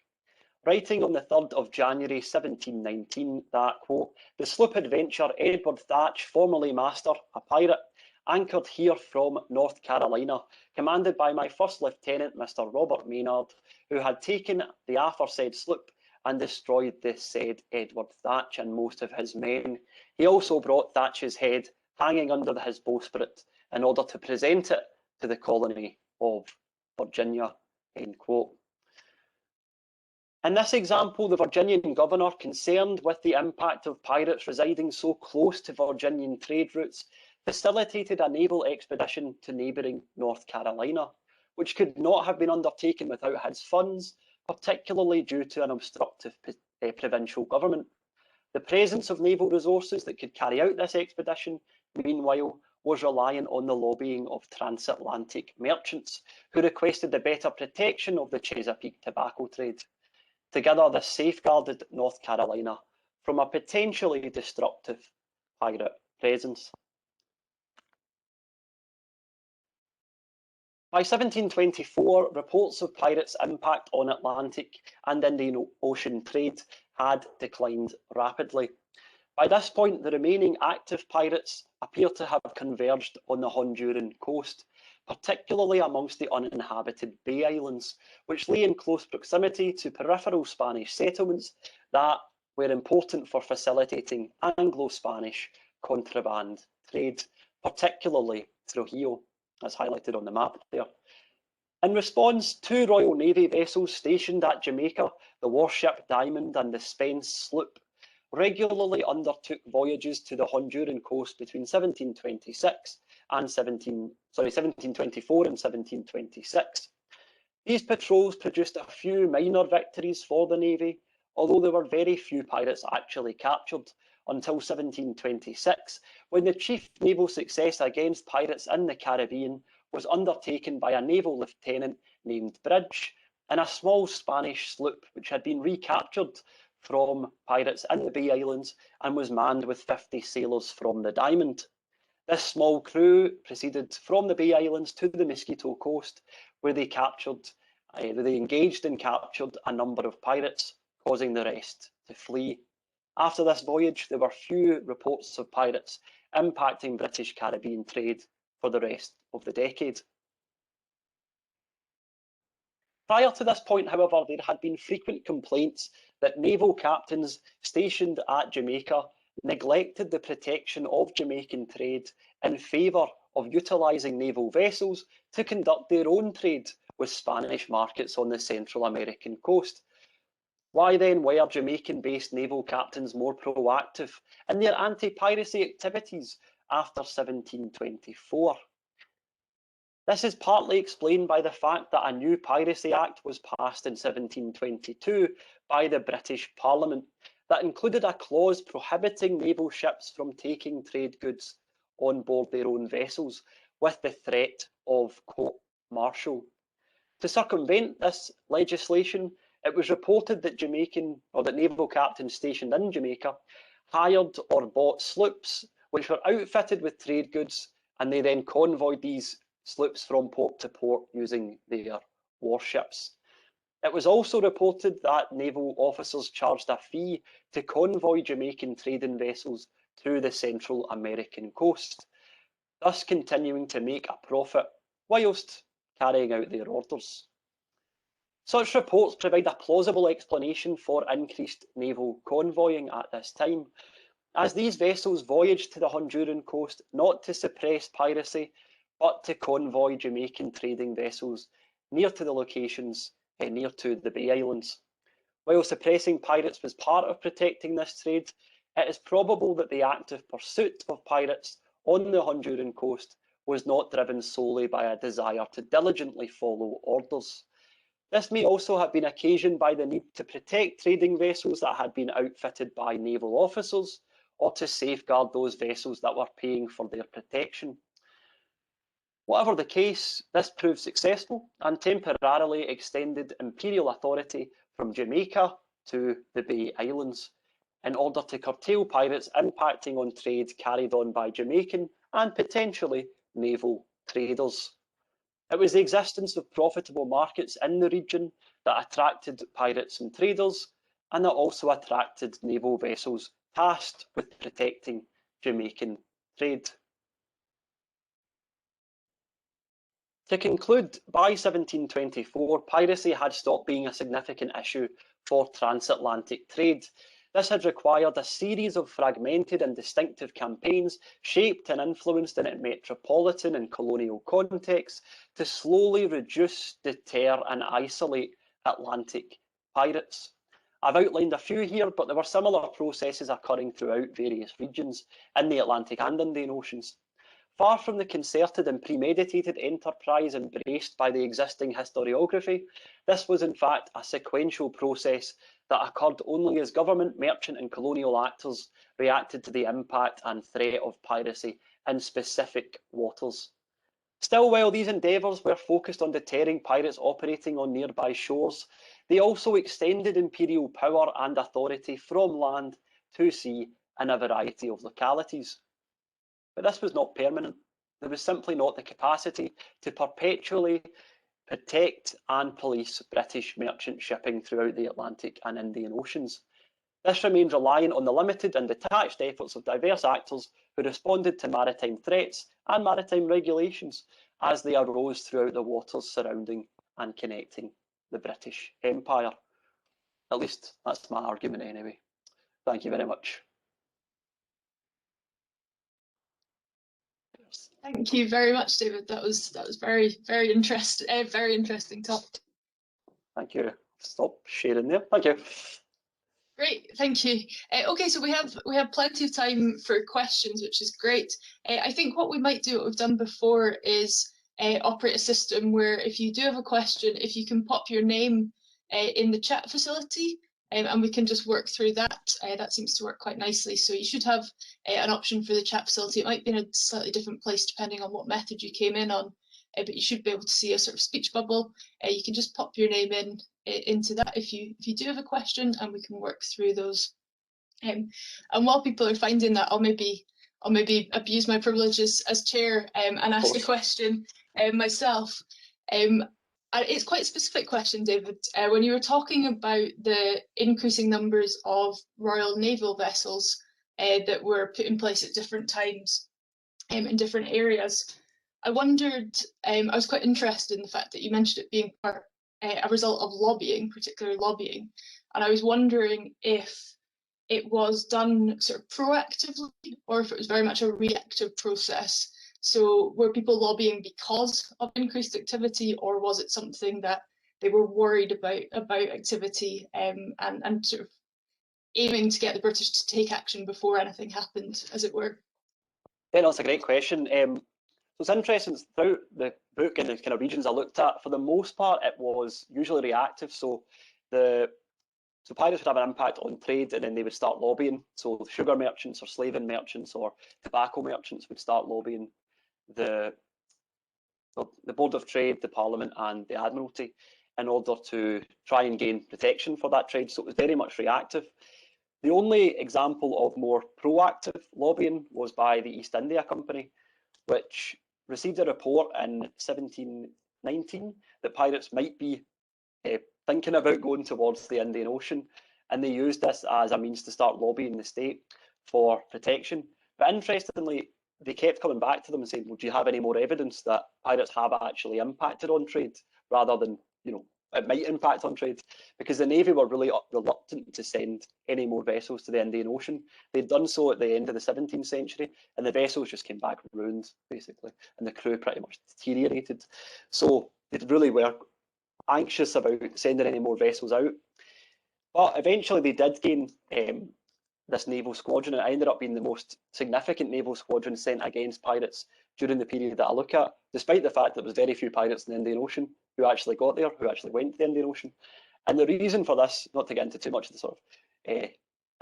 B: Writing on the 3rd of January 1719 that, quote, "The sloop Adventure Edward Thatch, formerly master, a pirate, anchored here from North Carolina, commanded by my first lieutenant, Mr. Robert Maynard, who had taken the aforesaid sloop and destroyed the said Edward Thatch and most of his men. He also brought Thatch's head hanging under his bowsprit in order to present it to the colony of Virginia," end quote. In this example, the Virginian governor, concerned with the impact of pirates residing so close to Virginian trade routes, facilitated a naval expedition to neighbouring North Carolina, which could not have been undertaken without his funds, particularly due to an obstructive provincial government. The presence of naval resources that could carry out this expedition, meanwhile, was reliant on the lobbying of transatlantic merchants who requested the better protection of the Chesapeake tobacco trade. Together, this safeguarded North Carolina from a potentially destructive pirate presence. By 1724, reports of pirates' impact on Atlantic and Indian Ocean trade had declined rapidly. By this point, the remaining active pirates appear to have converged on the Honduran coast, particularly amongst the uninhabited Bay Islands, which lay in close proximity to peripheral Spanish settlements that were important for facilitating Anglo-Spanish contraband trade, particularly Trujillo, as highlighted on the map there. In response, 2 Royal Navy vessels stationed at Jamaica, the warship Diamond and the Spence sloop, regularly undertook voyages to the Honduran coast between 1726 and 1724 and 1726. These patrols produced a few minor victories for the Navy, although there were very few pirates actually captured until 1726, when the chief naval success against pirates in the Caribbean was undertaken by a naval lieutenant named Bridge in a small Spanish sloop which had been recaptured from pirates in the Bay Islands and was manned with 50 sailors from the Diamond. This small crew proceeded from the Bay Islands to the Mosquito Coast, where they engaged and captured a number of pirates, causing the rest to flee. After this voyage, there were few reports of pirates impacting British Caribbean trade for the rest of the decade. Prior to this point, however, there had been frequent complaints that naval captains stationed at Jamaica neglected the protection of Jamaican trade in favour of utilising naval vessels to conduct their own trade with Spanish markets on the Central American coast. Why then were Jamaican-based naval captains more proactive in their anti-piracy activities after 1724? This is partly explained by the fact that a new Piracy Act was passed in 1722 by the British Parliament that included a clause prohibiting naval ships from taking trade goods on board their own vessels with the threat of court-martial. To circumvent this legislation, it was reported that naval captains stationed in Jamaica hired or bought sloops which were outfitted with trade goods, and they then convoyed these sloops from port to port using their warships. It was also reported that naval officers charged a fee to convoy Jamaican trading vessels to the Central American coast, thus continuing to make a profit whilst carrying out their orders. Such reports provide a plausible explanation for increased naval convoying at this time, as these vessels voyaged to the Honduran coast not to suppress piracy, but to convoy Jamaican trading vessels near to the locations near to the Bay Islands. While suppressing pirates was part of protecting this trade, it is probable that the active pursuit of pirates on the Honduran coast was not driven solely by a desire to diligently follow orders. This may also have been occasioned by the need to protect trading vessels that had been outfitted by naval officers, or to safeguard those vessels that were paying for their protection. Whatever the case, this proved successful and temporarily extended imperial authority from Jamaica to the Bay Islands in order to curtail pirates impacting on trade carried on by Jamaican and potentially naval traders. It was the existence of profitable markets in the region that attracted pirates and traders, and that also attracted naval vessels tasked with protecting Jamaican trade. To conclude, by 1724, piracy had stopped being a significant issue for transatlantic trade. This had required a series of fragmented and distinctive campaigns, shaped and influenced in a metropolitan and colonial context, to slowly reduce, deter and isolate Atlantic pirates. I've outlined a few here, but there were similar processes occurring throughout various regions in the Atlantic and Indian Oceans. Far from the concerted and premeditated enterprise embraced by the existing historiography, this was in fact a sequential process that occurred only as government, merchant and colonial actors reacted to the impact and threat of piracy in specific waters. Still, while these endeavours were focused on deterring pirates operating on nearby shores, they also extended imperial power and authority from land to sea in a variety of localities. But this was not permanent. There was simply not the capacity to perpetually protect and police British merchant shipping throughout the Atlantic and Indian Oceans. This remained reliant on the limited and detached efforts of diverse actors who responded to maritime threats and maritime regulations as they arose throughout the waters surrounding and connecting the British Empire. At least that's my argument anyway. Thank you very much.
A: Thank you very much, David. That was very interesting topic.
B: Thank you. Stop sharing there. Thank you.
A: Great, thank you. Okay, so we have plenty of time for questions, which is great. I think what we might do, what we've done before, is operate a system where if you do have a question, if you can pop your name in the chat facility, and we can just work through that. That seems to work quite nicely. So you should have an option for the chat facility. It might be in a slightly different place depending on what method you came in on, but you should be able to see a sort of speech bubble. You can just pop your name into that if you do have a question, and we can work through those. And while people are finding that, I'll maybe abuse my privileges as chair and ask a question myself. It's quite a specific question, David. When you were talking about the increasing numbers of Royal Naval vessels that were put in place at different times in different areas, I wondered, I was quite interested in the fact that you mentioned it being a result of lobbying, particular lobbying, and I was wondering if it was done sort of proactively or if it was very much a reactive process. So were people lobbying because of increased activity, or was it something that they were worried about activity and sort of aiming to get the British to take action before anything happened, as it were?
B: Yeah, no, it's a great question. So it's interesting, throughout the book and the kind of regions I looked at, for the most part, it was usually reactive. So pirates would have an impact on trade, and then they would start lobbying. So sugar merchants or slaving merchants or tobacco merchants would start lobbying the Board of Trade, the Parliament and the Admiralty in order to try and gain protection for that trade. So it was very much reactive. The only example of more proactive lobbying was by the East India Company, which received a report in 1719 that pirates might be thinking about going towards the Indian Ocean, and they used this as a means to start lobbying the state for protection. But interestingly, they kept coming back to them and saying, well, do you have any more evidence that pirates have actually impacted on trade, rather than, it might impact on trade? Because the Navy were really reluctant to send any more vessels to the Indian Ocean. They'd done so at the end of the 17th century, and the vessels just came back ruined, basically, and the crew pretty much deteriorated. So they really were anxious about sending any more vessels out. But eventually they did gain this naval squadron. It ended up being the most significant naval squadron sent against pirates during the period that I look at, despite the fact that there was very few pirates in the Indian Ocean who actually got there, who actually went to the Indian Ocean. And the reason for this, not to get into too much of the sort of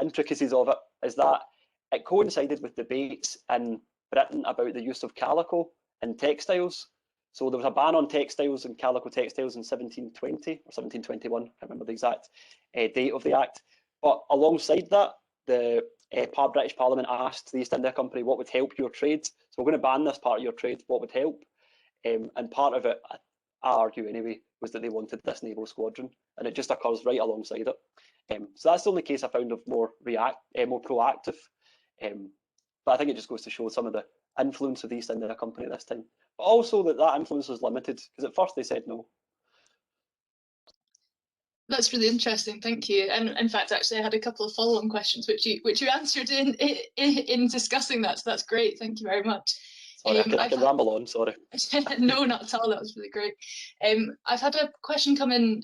B: intricacies of it, is that it coincided with debates in Britain about the use of calico in textiles. So there was a ban on textiles and calico textiles in 1720 or 1721, I can't remember the exact date of the act. But alongside that, the British Parliament asked the East India Company what would help your trade. So we're going to ban this part of your trade, what would help? And part of it, I argue anyway, was that they wanted this naval squadron, and it just occurs right alongside it. So that's the only case I found of more proactive. But I think it just goes to show some of the influence of the East India Company this time. But also that influence was limited, because at first they said no.
A: That's really interesting, thank you. And in fact, actually, I had a couple of follow-on questions which you answered in discussing that. So that's great. Thank you very much.
B: Sorry, I can ramble on. Sorry.
A: No, not at all. That was really great. I've had a question come in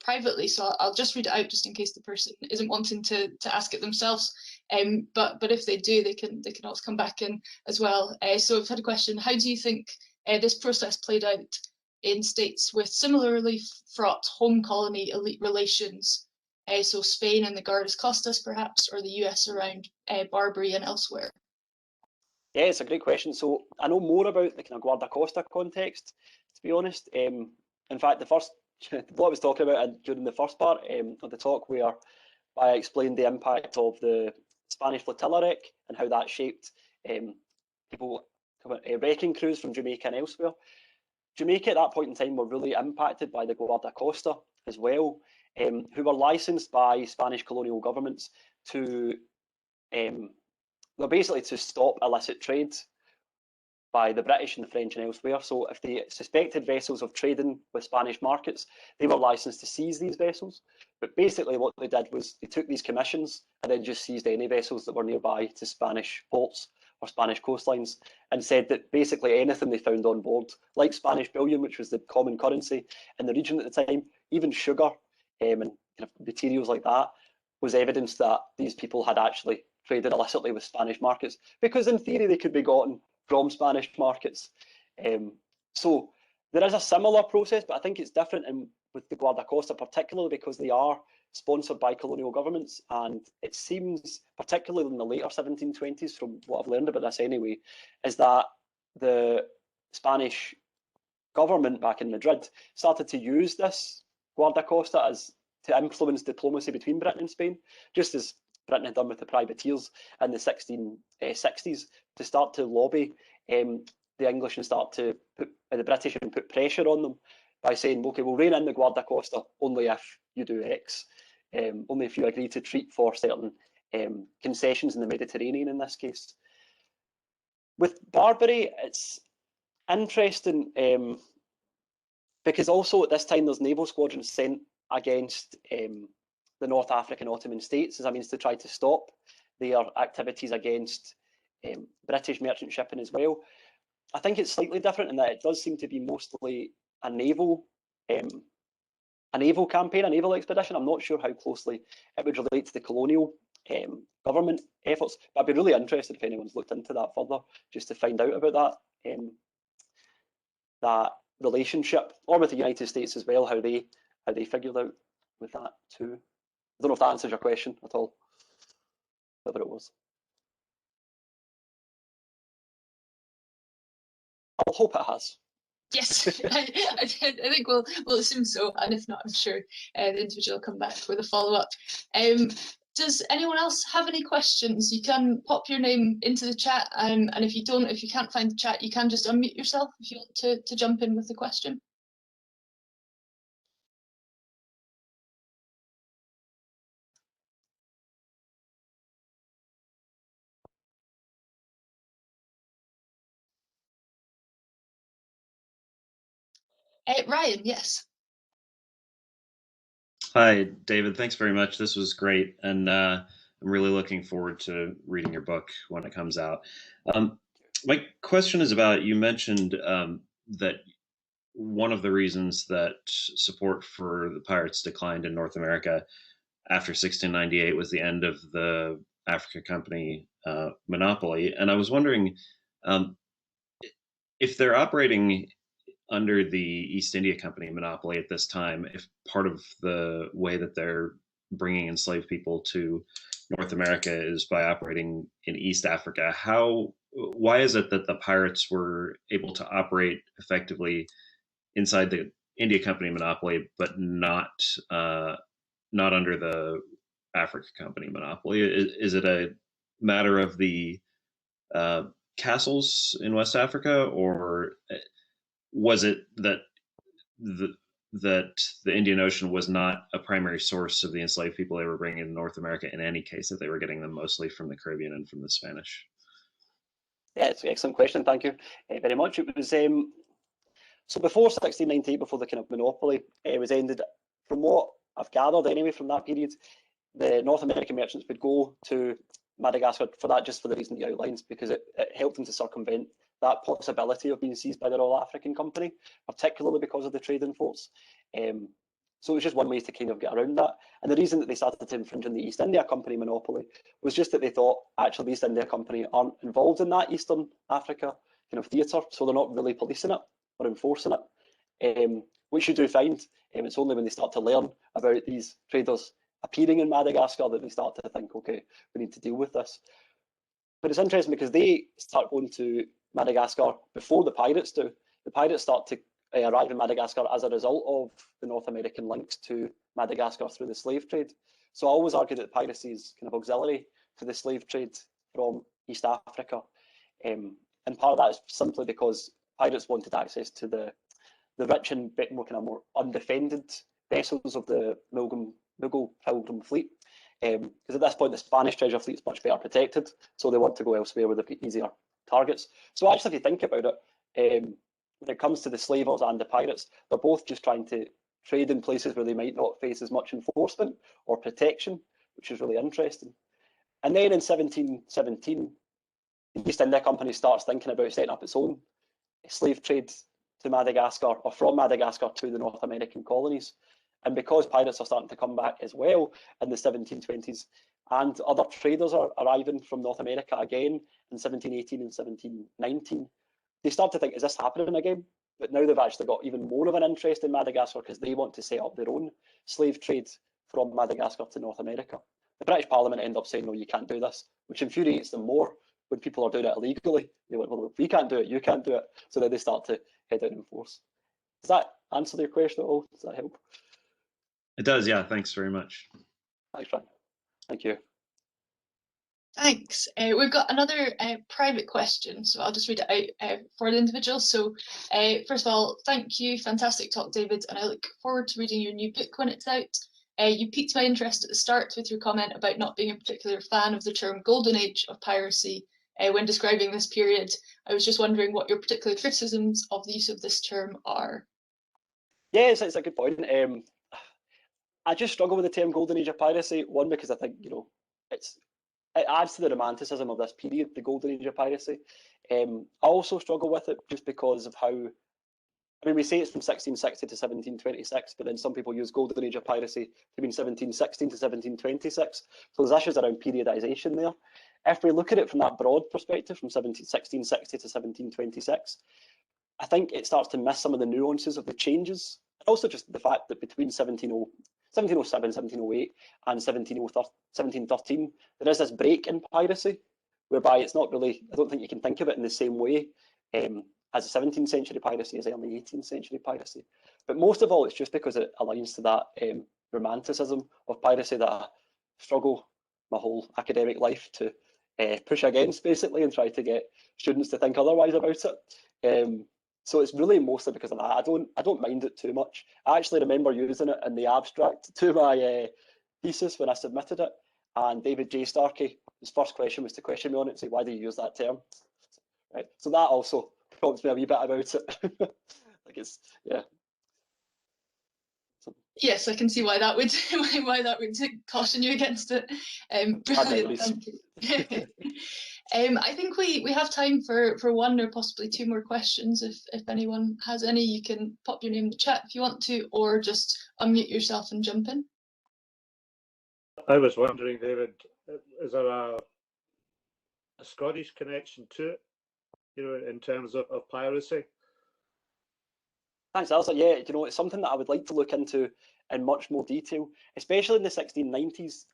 A: privately, so I'll just read it out just in case the person isn't wanting to ask it themselves. But if they do, they can also come back in as well. So I've had a question: how do you think this process played out in states with similarly fraught home colony elite relations? So Spain and the Guardas Costas, perhaps, or the US around Barbary and elsewhere?
B: Yeah, it's a great question. So I know more about the kind of Guardacosta context, to be honest. In fact, what I was talking about during the first part of the talk, where I explained the impact of the Spanish flotilla wreck and how that shaped people wrecking crews from Jamaica and elsewhere. Jamaica at that point in time were really impacted by the Guardacosta as well, who were licensed by Spanish colonial governments to basically to stop illicit trade by the British and the French and elsewhere. So if they suspected vessels of trading with Spanish markets, they were licensed to seize these vessels. But basically what they did was they took these commissions and then just seized any vessels that were nearby to Spanish ports or Spanish coastlines, and said that basically anything they found on board, like Spanish bullion, which was the common currency in the region at the time, even sugar and kind of materials like that, was evidence that these people had actually traded illicitly with Spanish markets, because in theory they could be gotten from Spanish markets. So there is a similar process, but I think it's different with the Guardacosta, particularly because they are sponsored by colonial governments, and it seems, particularly in the later 1720s, from what I've learned about this anyway, is that the Spanish government back in Madrid started to use this Guardacosta to influence diplomacy between Britain and Spain, just as Britain had done with the privateers in the 1660s, to start to lobby the English and start to put the British and put pressure on them by saying, okay, we'll rein in the Guardacosta only if you do X, only if you agree to treat for certain concessions in the Mediterranean in this case. With Barbary, it's interesting because also at this time there's naval squadrons sent against the North African Ottoman states as a means to try to stop their activities against British merchant shipping as well. I think it's slightly different in that it does seem to be mostly a naval campaign, a naval expedition. I'm not sure how closely it would relate to the colonial government efforts, but I'd be really interested if anyone's looked into that further, just to find out about that relationship, or with the United States as well, how they figured out with that too. I don't know if that answers your question at all, whatever it was. I'll hope it has.
A: Yes, I think we'll assume so, and if not, I'm sure the individual will come back with a follow-up. Does anyone else have any questions? You can pop your name into the chat, and if you can't find the chat, you can just unmute yourself if you want to jump in with the question. Ryan, yes.
C: Hi, David. Thanks very much. This was great, and I'm really looking forward to reading your book when it comes out. My question is about, you mentioned that one of the reasons that support for the pirates declined in North America after 1698 was the end of the African Company monopoly. And I was wondering, if they're operating under the East India Company monopoly at this time, if part of the way that they're bringing enslaved people to North America is by operating in East Africa, why is it that the pirates were able to operate effectively inside the India Company monopoly, but not under the Africa Company monopoly? Is it a matter of the castles in West Africa, or was it that the Indian Ocean was not a primary source of the enslaved people they were bringing to North America in any case, that they were getting them mostly from the Caribbean and from the Spanish?
B: Yeah, it's an excellent question. Thank you very much. It was so before 1698, before the kind of monopoly was ended, from what I've gathered anyway from that period, the North American merchants would go to Madagascar for that, just for the reason you outlined, because it helped them to circumvent that possibility of being seized by the Royal African Company, particularly because of the trading force. So it was just one way to kind of get around that. And the reason that they started to infringe on the East India Company monopoly was just that they thought, actually, the East India Company aren't involved in that Eastern Africa kind of theatre, so they're not really policing it or enforcing it, which you do find. It's only when they start to learn about these traders appearing in Madagascar that they start to think, okay, we need to deal with this. But it's interesting because they start going to Madagascar before the pirates do. The pirates start to arrive in Madagascar as a result of the North American links to Madagascar through the slave trade. So I always argue that piracy is kind of auxiliary to the slave trade from East Africa. And part of that is simply because pirates wanted access to the rich and bit more kind of more undefended vessels of the Mughal Pilgrim fleet. Because at this point, the Spanish treasure fleet is much better protected, so they want to go elsewhere where they've got easier targets. So actually, if you think about it, when it comes to the slavers and the pirates, they're both just trying to trade in places where they might not face as much enforcement or protection, which is really interesting. And then in 1717, the East India Company starts thinking about setting up its own slave trade to Madagascar, or from Madagascar to the North American colonies. And because pirates are starting to come back as well in the 1720s, and other traders are arriving from North America again in 1718 and 1719, they start to think, is this happening again? But now they've actually got even more of an interest in Madagascar because they want to set up their own slave trade from Madagascar to North America. The British Parliament end up saying, no, you can't do this, which infuriates them more when people are doing it illegally. They went, well, if we can't do it, you can't do it. So then they start to head out in force. Does that answer your question at all? Does that help?
C: It does, yeah. Thanks very much.
B: Thanks, Ryan. Thank you.
A: Thanks. We've got another private question, so I'll just read it out for the individual. So first of all, thank you. Fantastic talk, David, and I look forward to reading your new book when it's out. You piqued my interest at the start with your comment about not being a particular fan of the term golden age of piracy when describing this period. I was just wondering what your particular criticisms of the use of this term are.
B: Yeah, it's a good point. I just struggle with the term golden age of piracy. One, because I think, it adds to the romanticism of this period, the golden age of piracy. I also struggle with it just because of how, we say it's from 1660 to 1726, but then some people use golden age of piracy to mean 1716 to 1726. So there's issues around periodization there. If we look at it from that broad perspective, from 1660 to 1726, I think it starts to miss some of the nuances of the changes. And also just the fact that between 1707, 1708 and 1713, there is this break in piracy, whereby it's not really, I don't think you can think of it in the same way as 17th century piracy as early 18th century piracy. But most of all, it's just because it aligns to that romanticism of piracy that I struggle my whole academic life to push against, basically, and try to get students to think otherwise about it. So it's really mostly because of that. I don't mind it too much. I actually remember using it in the abstract to my thesis when I submitted it. And David J. Starkey, his first question was to question me on it and say, why do you use that term? Right. So that also prompts me a wee bit about it. Yeah.
A: Yes, I can see why that would caution you against it. Brilliant, thank you. I think we have time for one or possibly two more questions. If anyone has any, you can pop your name in the chat if you want to, or just unmute yourself and jump in.
D: I was wondering, David, is there a Scottish connection to it? in terms of piracy?
B: Thanks, Alistair. Yeah, it's something that I would like to look into in much more detail, especially in the 1690s.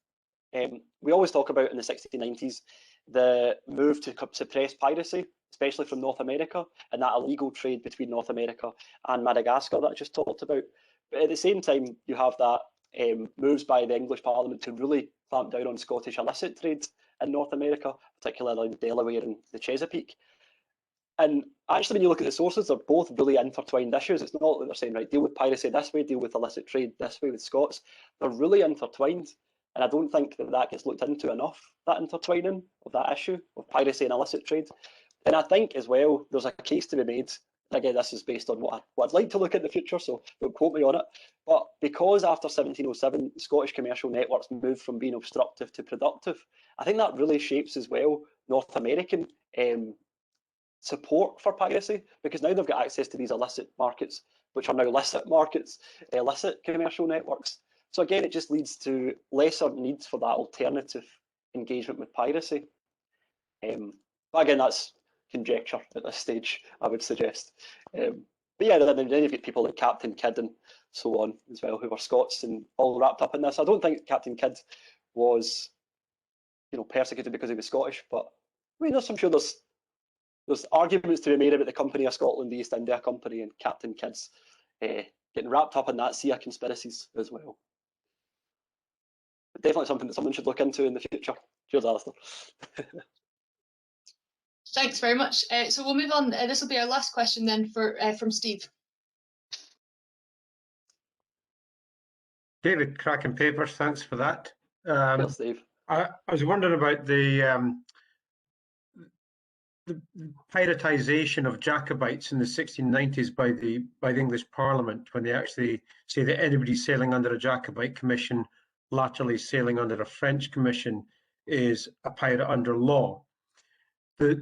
B: We always talk about in the 1690s the move to suppress piracy, especially from North America, and that illegal trade between North America and Madagascar that I just talked about. But at the same time, you have that moves by the English Parliament to really clamp down on Scottish illicit trade in North America, particularly in Delaware and the Chesapeake. And actually, when you look at the sources, they're both really intertwined issues. It's not that they're saying, right, deal with piracy this way, deal with illicit trade this way with Scots. They're really intertwined. And I don't think that gets looked into enough, that intertwining of that issue of piracy and illicit trade. And I think as well, there's a case to be made. Again, this is based on what I'd like to look at in the future, so don't quote me on it. But because after 1707, Scottish commercial networks moved from being obstructive to productive, I think that really shapes as well North American support for piracy, because now they've got access to these illicit markets, which are now licit markets, illicit commercial networks. So again, it just leads to lesser needs for that alternative engagement with piracy. But again, that's conjecture at this stage, I would suggest. But yeah, then you've got people like Captain Kidd and so on as well, who were Scots and all wrapped up in this. I don't think Captain Kidd was, persecuted because he was Scottish, but I mean, I'm sure there's arguments to be made about the Company of Scotland, the East India Company, and Captain Kidd's getting wrapped up in that sea of conspiracies as well. But definitely something that someone should look into in the future. Cheers, Alistair.
A: Thanks very much. So we'll move on. This will be our last question then from Steve.
E: David, cracking papers. Thanks for that.
B: Cheers, Steve.
E: I was wondering about the privatisation of Jacobites in the 1690s by the English Parliament, when they actually say that anybody sailing under a Jacobite commission, latterly sailing under a French commission, is a pirate under law.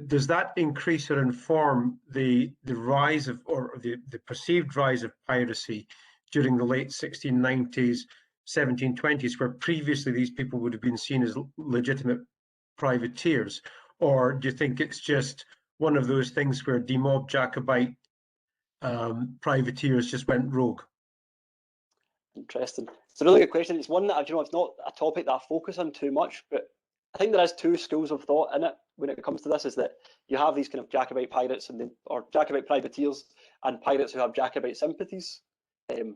E: Does that increase or inform the rise of, or the perceived rise of piracy during the late 1690s, 1720s, where previously these people would have been seen as legitimate privateers? Or do you think it's just one of those things where demobbed Jacobite privateers just went rogue?
B: Interesting. It's a really good question. It's one that, it's not a topic that I focus on too much, but I think there is two schools of thought in it when it comes to this, is that you have these kind of Jacobite pirates or Jacobite privateers and pirates who have Jacobite sympathies.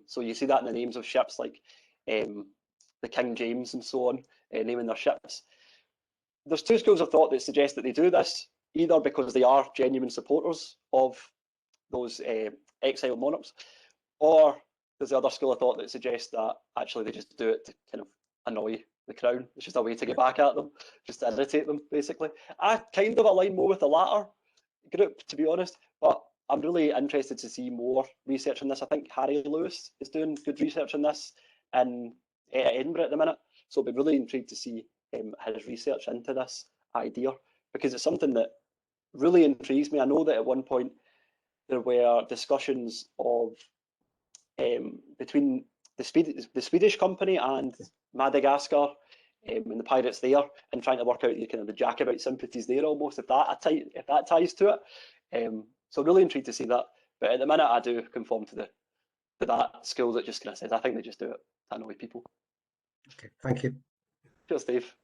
B: So you see that in the names of ships like the King James and so on, naming their ships. There's two schools of thought that suggest that they do this, either because they are genuine supporters of those exiled monarchs, or there's the other school of thought that suggests that actually they just do it to kind of annoy the crown. It's just a way to get back at them, just to irritate them, basically. I kind of align more with the latter group, to be honest, but I'm really interested to see more research on this. I think Harry Lewis is doing good research on this in Edinburgh at the minute, so I'll be really intrigued to see his research into this idea, because it's something that really intrigues me. I know that at one point there were discussions of between the Swedish company and Madagascar and the pirates there, and trying to work out the Jacobite sympathies there, almost, if that ties to it. So really intrigued to see that. But at the minute, I do conform to that school that just kind of says, I think they just do it to annoy people.
E: Okay, thank you.
B: Cheers, Steve.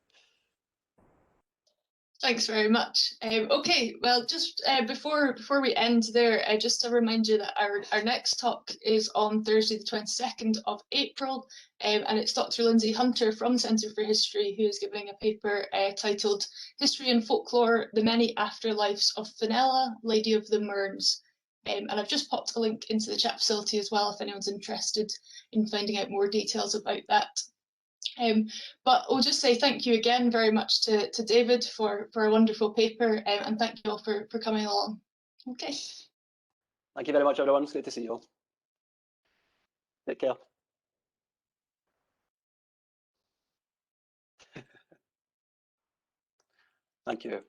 A: Thanks very much. Okay, well, just before we end there, just to remind you that our next talk is on Thursday, the 22nd of April, and it's Dr. Lindsay Hunter from the Centre for History, who is giving a paper titled History and Folklore, The Many Afterlives of Fenella, Lady of the Mearns. And I've just popped a link into the chat facility as well, if anyone's interested in finding out more details about that. But I'll just say thank you again very much to David for a wonderful paper, and thank you all for coming along. Okay.
B: Thank you very much, everyone. It's great to see you all. Take care. Thank you.